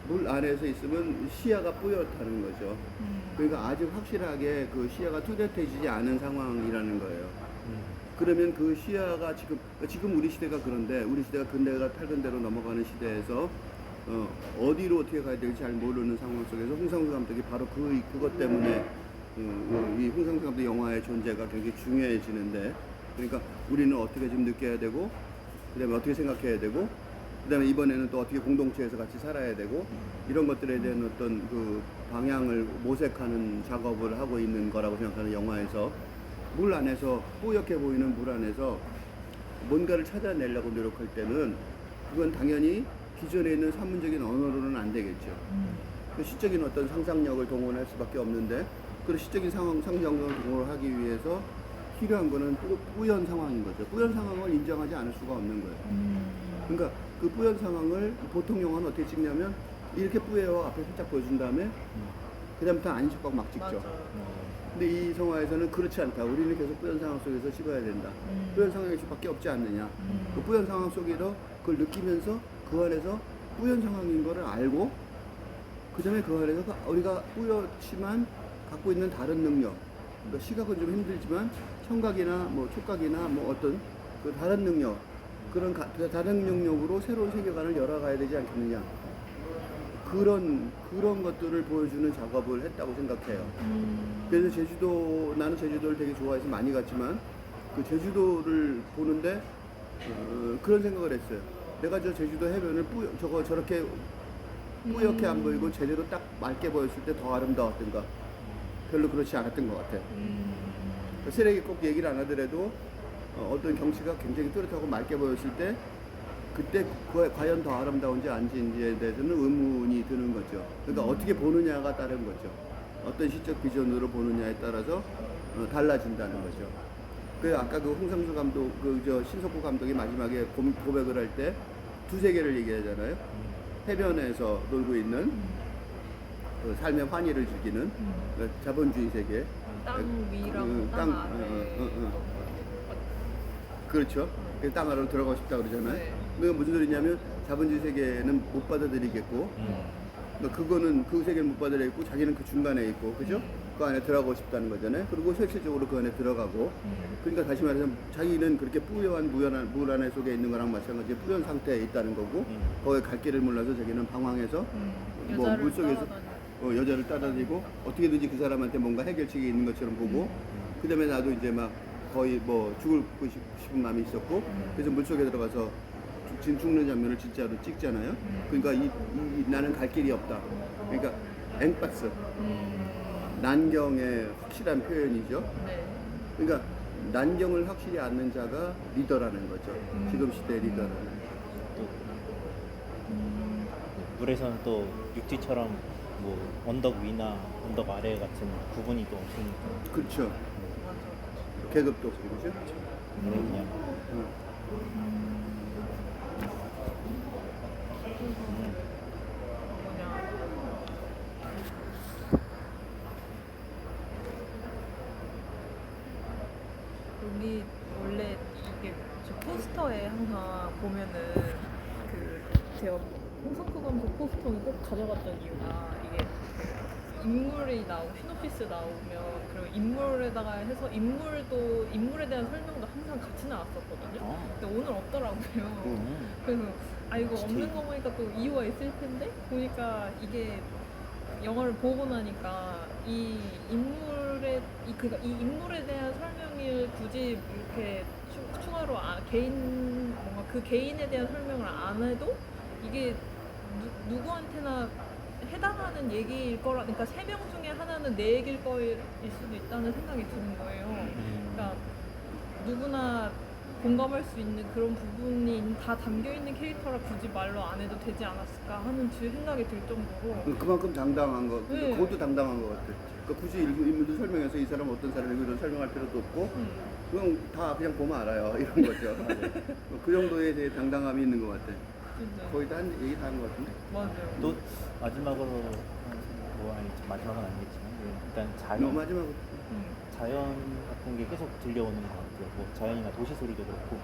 물 안에서 있으면 시야가 뿌옇다는 거죠. 그러니까 아직 확실하게 그 시야가 뚜렷해지지 않은 상황이라는 거예요. 그러면 그 시야가 지금 우리 시대가 그런데 우리 시대가 근대가 탈근대로 넘어가는 시대에서 어디로 어떻게 가야 될지 잘 모르는 상황 속에서 홍상수 감독이 바로 그것 때문에 이 홍상수 감독 영화의 존재가 굉장히 중요해지는데 그러니까 우리는 어떻게 좀 느껴야 되고 그다음에 어떻게 생각해야 되고 그다음에 이번에는 또 어떻게 공동체에서 같이 살아야 되고 이런 것들에 대한 어떤 그 방향을 모색하는 작업을 하고 있는 거라고 생각하는 영화에서 물 안에서 뿌옇게 보이는 물 안에서 뭔가를 찾아내려고 노력할 때는 그건 당연히 기존에 있는 산문적인 언어로는 안 되겠죠. 그 시적인 어떤 상상력을 동원할 수밖에 없는데 그 시적인 상상력을 동원하기 위해서 필요한 거는 뿌연 상황인 거죠. 뿌연 상황을 인정하지 않을 수가 없는 거예요. 그러니까 그 뿌연 상황을 보통 영화는 어떻게 찍냐면 이렇게 뿌예요 앞에 살짝 보여준 다음에 그 다음부터 안 씻고 막 찍죠. 근데 이 영화에서는 그렇지 않다. 우리는 계속 뿌연 상황 속에서 찍어야 된다. 뿌연 상황이 밖에 없지 않느냐. 그 뿌연 상황 속에서 그걸 느끼면서 그 안에서 뿌연 상황인 거를 알고 그 다음에 그 안에서 우리가 뿌옇지만 갖고 있는 다른 능력 그러니까 시각은 좀 힘들지만 청각이나 뭐 촉각이나 뭐 어떤 그 다른 능력 그런 다른 능력으로 새로운 세계관을 열어가야 되지 않겠느냐 그런 것들을 보여주는 작업을 했다고 생각해요. 그래서 나는 제주도를 되게 좋아해서 많이 갔지만 그 제주도를 보는데 그런 생각을 했어요. 내가 저 제주도 해변을 저렇게 뿌옇게 안 보이고 제대로 딱 맑게 보였을 때 더 아름다웠던가 별로 그렇지 않았던 것 같아요. 쓰레기 꼭 얘기를 안 하더라도 어떤 경치가 굉장히 뚜렷하고 맑게 보였을 때 그때 과연 더 아름다운지 아닌지에 대해서는 의문이 드는 거죠. 그러니까 어떻게 보느냐가 다른 거죠. 어떤 시적 비전으로 보느냐에 따라서 달라진다는 거죠. 그 아까 그 홍상수 감독, 신석구 감독이 마지막에 고백을 할 때 두세 개를 얘기하잖아요. 해변에서 놀고 있는 그 삶의 환희를 즐기는 그 자본주의 세계. 땅 위랑 땅 아래. 그렇죠. 그 땅 아래로 들어가고 싶다 그러잖아요. 네. 그러니까 무슨 소리냐면 자본주의 세계는 못 받아들이겠고 그러니까 그거는 그 세계는 못 받아들이겠고 자기는 그 중간에 있고 그죠? 그 안에 들어가고 싶다는 거잖아요. 그리고 실질적으로 그 안에 들어가고 그러니까 다시 말해서 자기는 그렇게 뿌연한 물 안에 속에 있는 거랑 마찬가지 뿌연 상태에 있다는 거고 거기에 갈 길을 몰라서 자기는 방황해서 뭐 물속에서 여자를 따라다니고 어떻게든지 그 사람한테 뭔가 해결책이 있는 것처럼 보고 그 다음에 나도 이제 막 거의 뭐 죽고 싶은 마음이 있었고 그래서 물속에 들어가서 지금 죽는 장면을 진짜로 찍잖아요. 그러니까 나는 갈 길이 없다. 그러니까 앵박스 난경의 확실한 표현이죠. 네. 그러니까 난경을 확실히 아는 자가 리더라는 거죠. 지금 시대 리더라는. 물에서는 또 육지처럼 뭐 언덕 위나 언덕 아래 같은 구분이 또 없으니까 그렇죠. 계급도 없고 그죠? 그냥 여기 원래 이게 저 포스터에 항상 보면은 제가 홍성크 감독 포스터는 꼭 가져갔던 이유가 이게 인물이 나오고 시놉시스 나오면 그리고 인물에다가 해서 인물에 대한 설명도 항상 같이 나왔었거든요. 근데 오늘 없더라고요. 그래서 이거 없는 거 보니까 또 이유가 있을 텐데 보니까 이게 영화를 보고 나니까 이 인물에 대한 설명을 굳이 이렇게 추가로 뭔가 그 개인에 대한 설명을 안 해도 이게 누구한테나 해당하는 얘기일 거라, 그러니까 세 명 중에 하나는 내 얘기일 거일 수도 있다는 생각이 드는 거예요. 그러니까 누구나 공감할 수 있는 그런 부분이 다 담겨 있는 캐릭터라 굳이 말로 안 해도 되지 않았을까 하는 생각이 들 정도로. 그만큼 당당한 거. 네. 그것도 당당한 것 같아. 그러니까 굳이 인물도 설명해서 이 사람 어떤 사람이고 이런 설명할 필요도 없고 그냥 다 그냥 보면 알아요. 이런 거죠. 그 정도에 대해 당당함이 있는 것 같아. 진짜. 거의 다 얘기 다 한 것 같은데. 맞아요. 또 마지막으로 뭐 아니 마지막은 아니겠지만 일단 너 마지막으로 자연 같은 게 계속 들려오는 것 같아요. 뭐 자연이나 도시 소리도 그렇고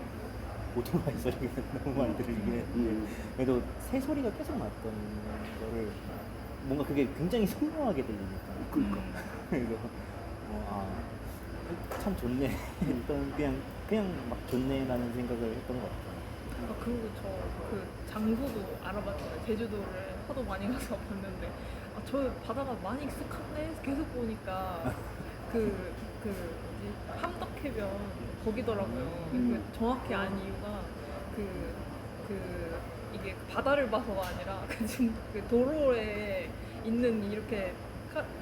오토바이 소리가 너무 많이 들리긴 했는데 그래도 새 소리가 계속 났던 거를 뭔가 그게 굉장히 선명하게 들리니까 그러니까. 그래서 참 좋네. 일단 그냥 막 좋네라는 생각을 했던 것 같아요. 그리고 저 그 장소도 알아봤잖아요. 제주도를 하도 많이 가서 봤는데 저 바다가 많이 익숙한데 계속 보니까 그 뭐지 함덕해변 거기더라고요. 그 정확히 안 이유가 이게 바다를 봐서가 아니라 그 도로에 있는 이렇게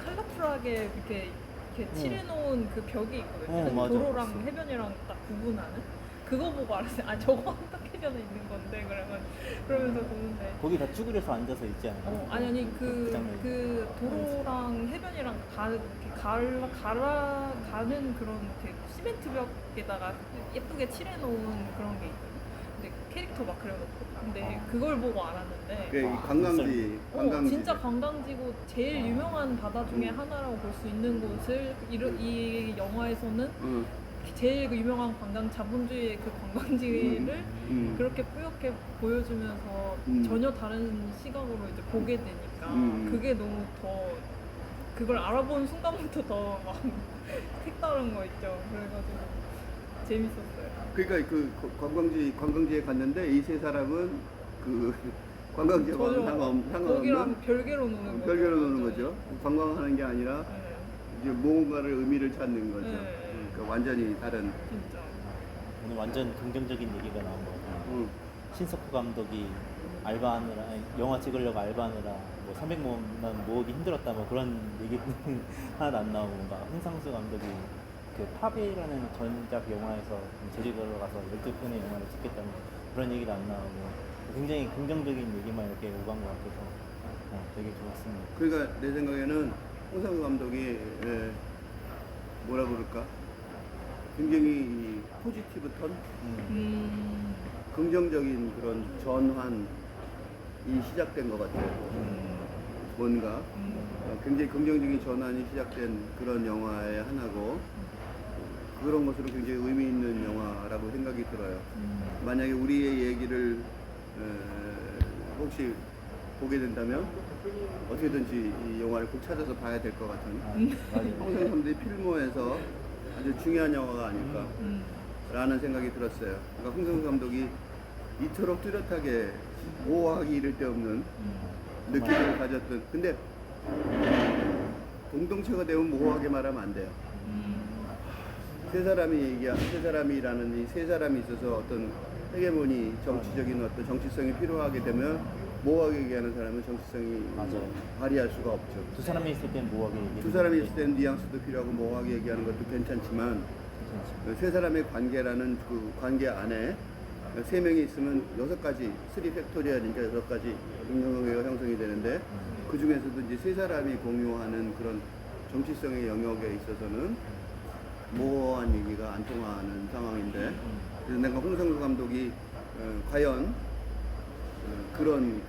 컬러풀하게 이렇게 칠해놓은 그 벽이 있거든요. 맞아. 도로랑 해변이랑 딱 구분하는. 그거 보고 알았어요. 저거 함덕해변에 있는 건데 그러면서 보는데. 거기 다 쭈그려서 앉아서 있지 않아요? 아니 그 장면이. 그 도로랑 해변이랑 가는 그런 이렇게 시멘트 벽에다가 예쁘게 칠해놓은 그런 게 있거든요. 근데 캐릭터 막 그려놓고. 근데 그걸 보고 알았는데. 그게 이 관광지. 진짜 관광지고 제일 유명한 바다 중에 하나라고 볼 수 있는 곳을 이 영화에서는 제일 그 유명한 관광 자본주의의 그 관광지를 그렇게 뿌옇게 보여주면서 전혀 다른 시각으로 이제 보게 되니까 그게 너무 더 그걸 알아보는 순간부터 더 막 색다른 거 있죠. 그래가지고 재밌었어요. 그러니까 그 관광지에 갔는데 이 세 사람은 그 관광지하고 상관없는 거기랑 별개로 노는 거죠. 별개로 노는 거죠. 관광하는 게 아니라 네. 이제 뭔가를 의미를 찾는 거죠. 네. 그러니까 완전히 다른. 진짜. 오늘 완전 긍정적인 얘기가 나온 것 같아요. 신석호 감독이 알바하느라 영화 찍으려고 알바하느라 뭐 300만 모으기 힘들었다 뭐 그런 얘기는 하나도 안 나오고 뭔가 홍상수 감독이 그 팝이라는 전작 영화에서 제주도로 가서 12편의 영화를 찍겠다는 그런 얘기도 안 나오고 굉장히 긍정적인 얘기만 이렇게 오간 것 같아서 되게 좋았습니다. 그러니까 내 생각에는 홍상수 감독이 뭐라 그럴까? 굉장히 이 포지티브 톤? 긍정적인 그런 전환이 시작된 것 같아요. 뭔가 굉장히 긍정적인 전환이 시작된 그런 영화의 하나고 그런 것으로 굉장히 의미 있는 영화라고 생각이 들어요. 만약에 우리의 얘기를 혹시 보게 된다면 어떻게든지 이 영화를 꼭 찾아서 봐야 될 것 같은 홍상수 감독의 필모에서 아주 중요한 영화가 아닐까 라는 생각이 들었어요. 그러니까 홍상수 감독이 이토록 뚜렷하게 모호하기 이를 데 없는 느낌을 가졌던 근데 공동체가 되면 모호하게 말하면 안 돼요. 세 사람이라는 이 세 사람이 있어서 어떤 헤게모니 정치적인 어떤 정치성이 필요하게 되면 모호하게 얘기하는 사람은 정치성이 맞아요. 발휘할 수가 없죠. 두 사람이 있을 땐 모호하게 얘기해. 두 사람이 있을 때는 뉘앙스도 필요하고 모호하게 얘기하는 것도 괜찮지만 세 사람의 관계라는 그 관계 안에 세 명이 있으면 6가지, 3팩토리얼이니까 6가지 인간관계가 형성이 되는데 그 중에서도 이제 세 사람이 공유하는 그런 정치성의 영역에 있어서는 모호한 얘기가 안 통하는 상황인데 그래서 내가 홍상수 감독이 과연 그런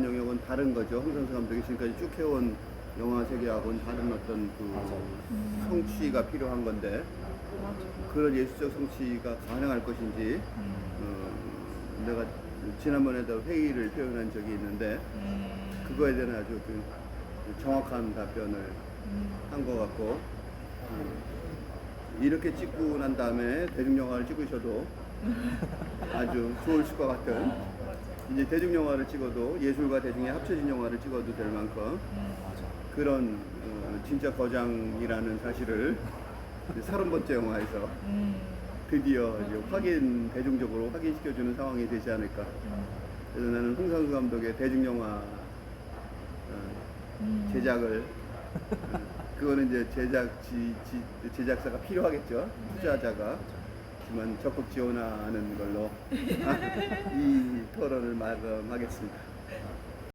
영역은 다른 거죠. 홍상수 감독이 지금까지 쭉 해온 영화 세계하고는 다른 어떤 그 성취가 필요한 건데 그런 예술적 성취가 가능할 것인지 내가 지난번에도 회의를 표현한 적이 있는데 그거에 대한 아주 그 정확한 답변을 한 것 같고 이렇게 찍고 난 다음에 대중영화를 찍으셔도 아주 좋으실 것 같은 이제 대중영화를 찍어도 예술과 대중이 합쳐진 영화를 찍어도 될 만큼 그런 진짜 거장이라는 사실을 30번째 영화에서 드디어 이제 대중적으로 확인시켜주는 상황이 되지 않을까. 그래서 나는 홍상수 감독의 대중영화 제작을 그거는 이제 제작사가 필요하겠죠. 투자자가. 하지만 적극 지원하는 걸로 이 토론을 마감하겠습니다.